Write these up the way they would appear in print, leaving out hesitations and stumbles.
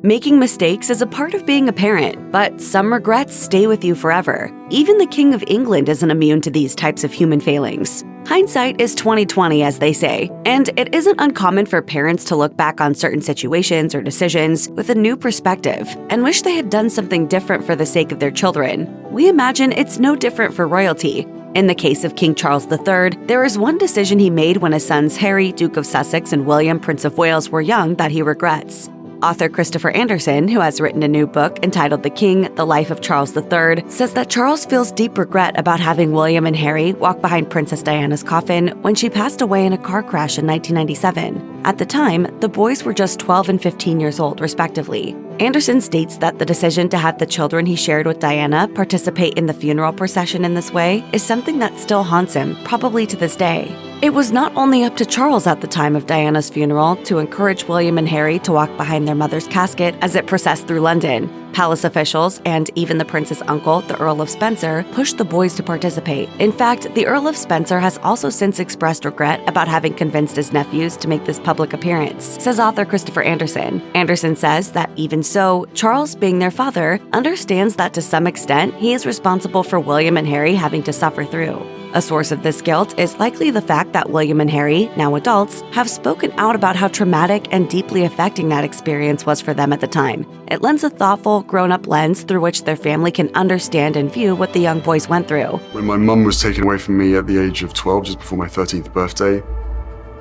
Making mistakes is a part of being a parent, but some regrets stay with you forever. Even the King of England isn't immune to these types of human failings. Hindsight is 20/20, as they say, and it isn't uncommon for parents to look back on certain situations or decisions with a new perspective and wish they had done something different for the sake of their children. We imagine it's no different for royalty. In the case of King Charles III, there is one decision he made when his sons Harry, Duke of Sussex, and William, Prince of Wales, were young that he regrets. Author Christopher Anderson, who has written a new book entitled The King, The Life of Charles III, says that Charles feels deep regret about having William and Harry walk behind Princess Diana's coffin when she passed away in a car crash in 1997. At the time, the boys were just 12 and 15 years old, respectively. Anderson states that the decision to have the children he shared with Diana participate in the funeral procession in this way is something that still haunts him, probably to this day. It was not only up to Charles at the time of Diana's funeral to encourage William and Harry to walk behind their mother's casket as it processed through London. Palace officials and even the prince's uncle, the Earl of Spencer, pushed the boys to participate. In fact, the Earl of Spencer has also since expressed regret about having convinced his nephews to make this public appearance, says author Christopher Anderson. Anderson says that even so, Charles, being their father, understands that to some extent he is responsible for William and Harry having to suffer through. A source of this guilt is likely the fact that William and Harry, now adults, have spoken out about how traumatic and deeply affecting that experience was for them at the time. It lends a thoughtful, grown-up lens through which their family can understand and view what the young boys went through. When my mum was taken away from me at the age of 12, just before my 13th birthday,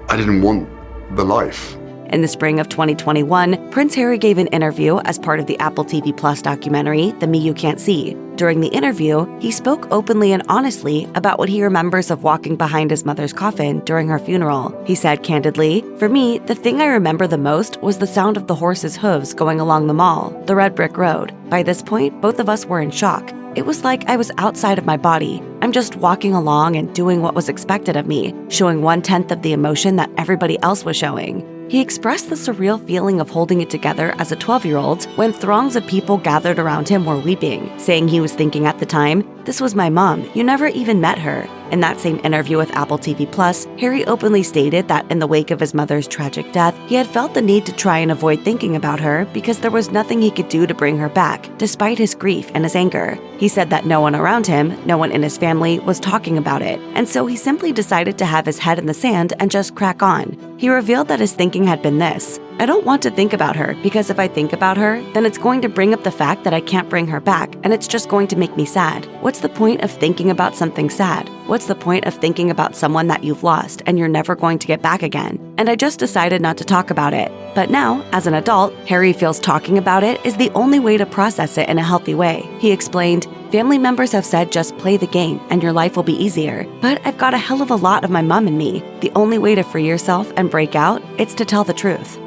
I didn't want the life. In the spring of 2021, Prince Harry gave an interview as part of the Apple TV Plus documentary, The Me You Can't See. During the interview, he spoke openly and honestly about what he remembers of walking behind his mother's coffin during her funeral. He said candidly, "For me, the thing I remember the most was the sound of the horse's hooves going along the mall, the red brick road. By this point, both of us were in shock. It was like I was outside of my body. I'm just walking along and doing what was expected of me, showing 1/10 of the emotion that everybody else was showing." He expressed the surreal feeling of holding it together as a 12-year-old when throngs of people gathered around him were weeping, saying he was thinking at the time, "This was my mom, you never even met her." In that same interview with Apple TV Plus, Harry openly stated that in the wake of his mother's tragic death, he had felt the need to try and avoid thinking about her because there was nothing he could do to bring her back, despite his grief and his anger. He said that no one around him, no one in his family, was talking about it, and so he simply decided to have his head in the sand and just crack on. He revealed that his thinking had been this: "I don't want to think about her, because if I think about her, then it's going to bring up the fact that I can't bring her back, and it's just going to make me sad. What's the point of thinking about something sad? What's the point of thinking about someone that you've lost and you're never going to get back again?" And I just decided not to talk about it. But now, as an adult, Harry feels talking about it is the only way to process it in a healthy way. He explained, "Family members have said just play the game and your life will be easier. But I've got a hell of a lot of my mom in me. The only way to free yourself and break out, it's to tell the truth."